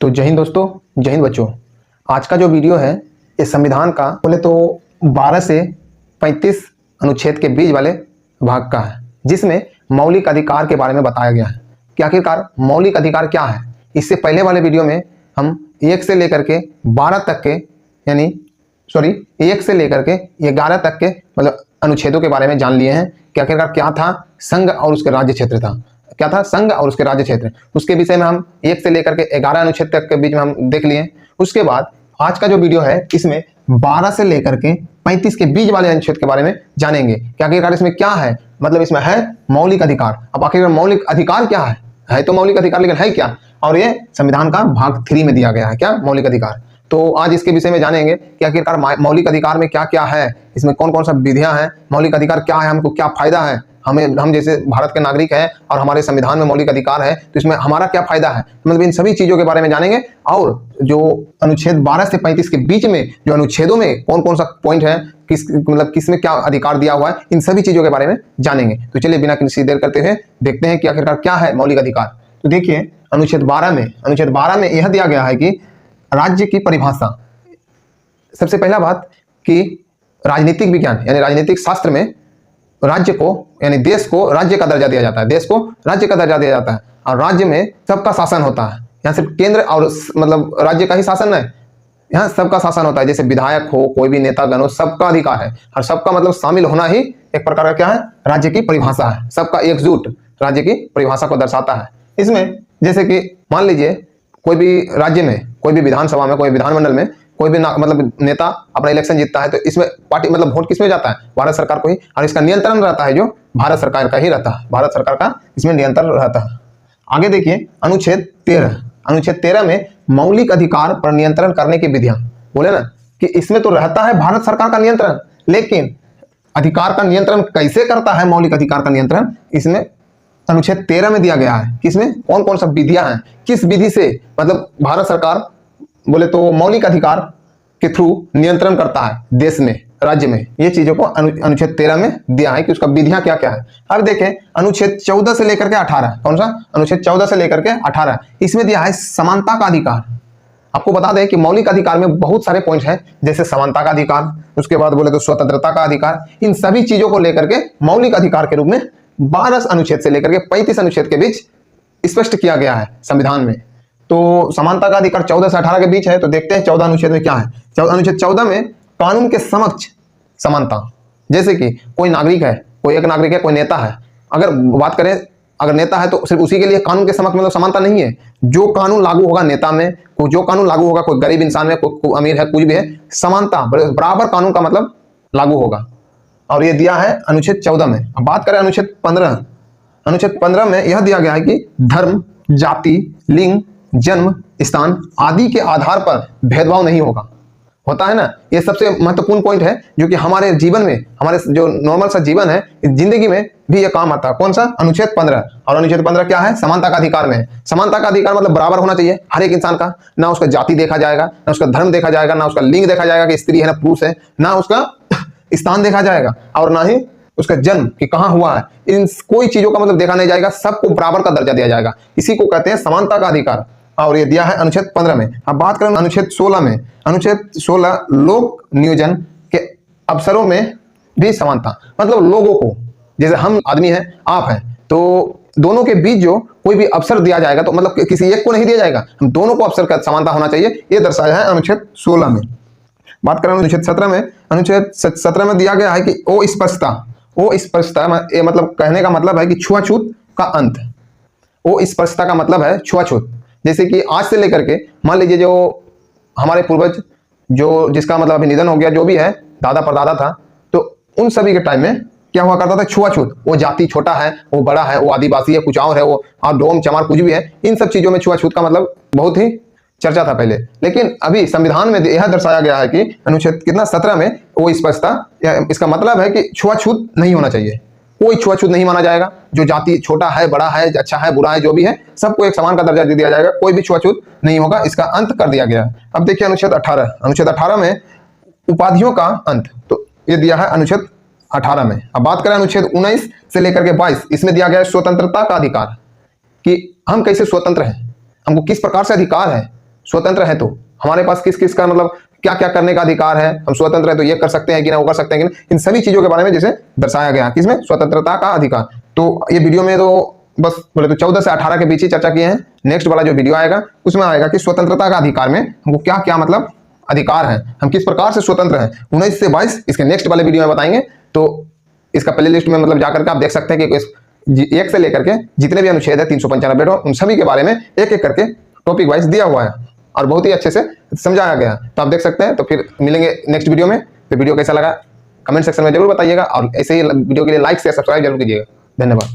तो जय हिंद दोस्तों, जय हिंद बच्चों। आज का जो वीडियो है ये संविधान का बोले तो 12 से 35 अनुच्छेद के बीच वाले भाग का है, जिसमें मौलिक अधिकार के बारे में बताया गया है कि आखिरकार मौलिक अधिकार क्या है। इससे पहले वाले वीडियो में हम 1 से लेकर के 12 तक के 1 से लेकर के 11 तक के मतलब अनुच्छेदों के बारे में जान लिए हैं कि आखिरकार क्या था संघ और उसके राज्य क्षेत्र था, क्या था संघ और उसके राज्य क्षेत्र। उसके विषय में हम 1 से लेकर के 11 अनुच्छेद तक के बीच में हम देख लिए। उसके बाद आज का जो वीडियो है इसमें 12 से लेकर के 35 के बीच वाले अनुच्छेद के बारे में जानेंगे कि आखिरकार इसमें क्या है, मतलब इसमें है मौलिक अधिकार। अब आखिरकार मौलिक अधिकार क्या है तो मौलिक अधिकार लेकिन है क्या, और ये संविधान का भाग 3 में दिया गया है क्या मौलिक अधिकार। तो आज इसके विषय में जानेंगे कि आखिरकार मौलिक अधिकार में क्या क्या है, इसमें कौन कौन सा विधियां हैं, मौलिक अधिकार क्या है, हमको क्या फायदा है, हम जैसे भारत के नागरिक हैं और हमारे संविधान में मौलिक अधिकार है तो इसमें हमारा क्या फायदा है, मतलब इन सभी चीजों के बारे में जानेंगे। और जो अनुच्छेद 12 से 35 के बीच में जो अनुच्छेदों में कौन कौन सा पॉइंट है, किसमें क्या अधिकार दिया हुआ है, इन सभी चीजों के बारे में जानेंगे। तो चलिए बिना किसी देर करते हुए देखते हैं कि आखिरकार क्या है मौलिक अधिकार। तो देखिए अनुच्छेद 12 में यह दिया गया है कि राज्य की परिभाषा। सबसे पहला बात कि राजनीतिक विज्ञान यानी राजनीतिक शास्त्र में राज्य को यानी देश को राज्य का दर्जा दिया जाता है, देश को राज्य का दर्जा दिया जाता है और राज्य में सबका शासन होता है। यहाँ सिर्फ केंद्र और मतलब राज्य का ही शासन है, यहाँ सबका शासन होता है। जैसे विधायक हो, कोई भी नेतागण हो, सबका अधिकार है और सबका मतलब शामिल होना ही एक प्रकार का क्या है, राज्य की परिभाषा है। सबका एकजुट राज्य की परिभाषा को दर्शाता है। इसमें जैसे कि मान लीजिए कोई भी राज्य में, कोई भी विधानसभा में, कोई विधानमंडल में कोई भी मतलब नेता अपना इलेक्शन जीतता है तो इसमें पार्टी मतलब वोट किसमें जाता है, भारत सरकार को ही, और इसका नियंत्रण रहता है जो भारत सरकार का ही रहता है, भारत सरकार का इसमें नियंत्रण रहता है। आगे देखिए अनुच्छेद 13 में मौलिक अधिकार पर नियंत्रण करने की विधियां। बोले ना कि इसमें तो रहता है भारत सरकार का नियंत्रण, लेकिन अधिकार का नियंत्रण कैसे करता है, मौलिक अधिकार का नियंत्रण इसमें अनुच्छेद 13 में दिया गया है कि इसमें कौन कौन सा विधियां हैं, किस विधि से मतलब भारत सरकार बोले तो मौलिक अधिकार के थ्रू नियंत्रण करता है देश में, राज्य में। ये चीजों को अनुच्छेद 13 में दिया है कि उसका विधियां क्या क्या है। अब देखें अनुच्छेद 14 से लेकर के 18, कौन सा अनुच्छेद 14 से लेकर के 18, इसमें दिया है समानता का अधिकार। आपको बता दें कि मौलिक अधिकार में बहुत सारे पॉइंट हैं, जैसे समानता का अधिकार, उसके बाद बोले तो स्वतंत्रता का अधिकार। इन सभी चीजों को लेकर के मौलिक अधिकार के रूप में 12 अनुच्छेद से लेकर के 35 अनुच्छेद के बीच स्पष्ट किया गया है संविधान में। तो समानता का अधिकार 14 से 18 के बीच है। तो देखते हैं 14 अनुच्छेद में क्या है। अनुच्छेद 14 में कानून के समक्ष समानता, जैसे कि कोई नागरिक है, कोई एक नागरिक है, कोई नेता है, अगर बात करें अगर नेता है तो सिर्फ उसी के लिए कानून के समक्ष मतलब समानता नहीं है। जो कानून लागू होगा नेता में, जो कानून लागू होगा कोई गरीब इंसान में, कोई अमीर है, कुछ भी है, समानता बराबर कानून का मतलब लागू होगा। और ये दिया है अनुच्छेद 14 में। अब बात करें अनुच्छेद 15 में यह दिया गया है कि धर्म, जाति, लिंग, जन्म स्थान आदि के आधार पर भेदभाव नहीं होता है ना। ये सबसे महत्वपूर्ण पॉइंट है जो कि हमारे जीवन में, हमारे जो नॉर्मल सा जीवन है, जिंदगी में भी ये काम आता है। कौन सा अनुच्छेद 15। और अनुच्छेद 15 क्या है, समानता का अधिकार में है। समानता का अधिकार मतलब बराबर होना चाहिए हर एक इंसान का, ना उसका जाति देखा जाएगा, ना उसका धर्म देखा जाएगा, ना उसका लिंग देखा जाएगा कि स्त्री है ना पुरुष है, ना उसका स्थान देखा जाएगा, और ना ही उसका जन्म कि कहां हुआ है। इन कोई चीजों का मतलब देखा नहीं जाएगा, सबको बराबर का दर्जा दिया जाएगा। इसी को कहते हैं समानता का अधिकार, और ये दिया है अनुच्छेद 15 में। अब बात करें अनुच्छेद 16 में। अनुच्छेद 16 लोक नियोजन के अवसरों में भी समानता, मतलब लोगों को, जैसे हम आदमी हैं, आप हैं, तो दोनों के बीच जो कोई भी अवसर दिया जाएगा तो मतलब किसी एक को नहीं दिया जाएगा, हम दोनों को अवसर का समानता होना चाहिए, ये दर्शाया है अनुच्छेद 16 में। बात करें अनुच्छेद 17 में। अनुच्छेद 17 में दिया गया है कि अस्पृश्यता मतलब कहने का मतलब है कि छुआछूत का अंत। अस्पृश्यता का मतलब है छुआछूत। जैसे कि आज से लेकर के मान लीजिए जो हमारे पूर्वज जो जिसका मतलब अभी निधन हो गया, जो भी है दादा परदादा था, तो उन सभी के टाइम में क्या हुआ करता था, छुआछूत। वो जाति छोटा है, वो बड़ा है, वो आदिवासी है, कुछ और है, वो डोम चमार कुछ भी है, इन सब चीजों में छुआछूत का मतलब बहुत ही चर्चा था पहले। लेकिन अभी संविधान में यह दर्शाया गया है कि अनुच्छेद 17 में वो स्पष्टता, इसका मतलब है कि छुआछूत नहीं होना चाहिए, कोई छुआछूत नहीं माना जाएगा। जो जाति छोटा है, बड़ा है, अच्छा है, बुरा है, जो भी है, सबको एक समान का दर्जा दे दिया जाएगा, कोई भी छुआछूत नहीं होगा, इसका अंत कर दिया गया। अब देखिए अनुच्छेद 18 में उपाधियों का अंत, तो ये दिया है अनुच्छेद 18 में। अब बात करें अनुच्छेद 19 से लेकर के 22, इसमें दिया गया है स्वतंत्रता का अधिकार कि हम कैसे स्वतंत्र हैं, हमको किस प्रकार से अधिकार है स्वतंत्र है तो हमारे पास किस किस का मतलब क्या क्या करने का अधिकार है, हम स्वतंत्र है तो ये कर सकते हैं कि ना, वो कर सकते हैं कि ना, इन सभी चीजों के बारे में जैसे दर्शाया गया किसमें, स्वतंत्रता का अधिकार। तो ये वीडियो में तो बस बोले तो 14 से 18 के बीच ही चर्चा किए हैं। नेक्स्ट वाला जो वीडियो आएगा उसमें आएगा कि स्वतंत्रता का अधिकार में हमको क्या क्या मतलब अधिकार है, हम किस प्रकार से स्वतंत्र हैं। 19 से 22 इसके नेक्स्ट वाले वीडियो में बताएंगे। तो इसका प्ले लिस्ट में मतलब जाकर के आप देख सकते हैं कि एक से लेकर के जितने भी अनुच्छेद है 395 उन सभी के बारे में एक एक करके टॉपिक वाइज दिया हुआ है और बहुत ही अच्छे से समझाया गया। तो आप देख सकते हैं। तो फिर मिलेंगे नेक्स्ट वीडियो में। तो वीडियो कैसा लगा कमेंट सेक्शन में जरूर बताइएगा और ऐसे ही वीडियो के लिए लाइक से सब्सक्राइब जरूर कीजिएगा। धन्यवाद।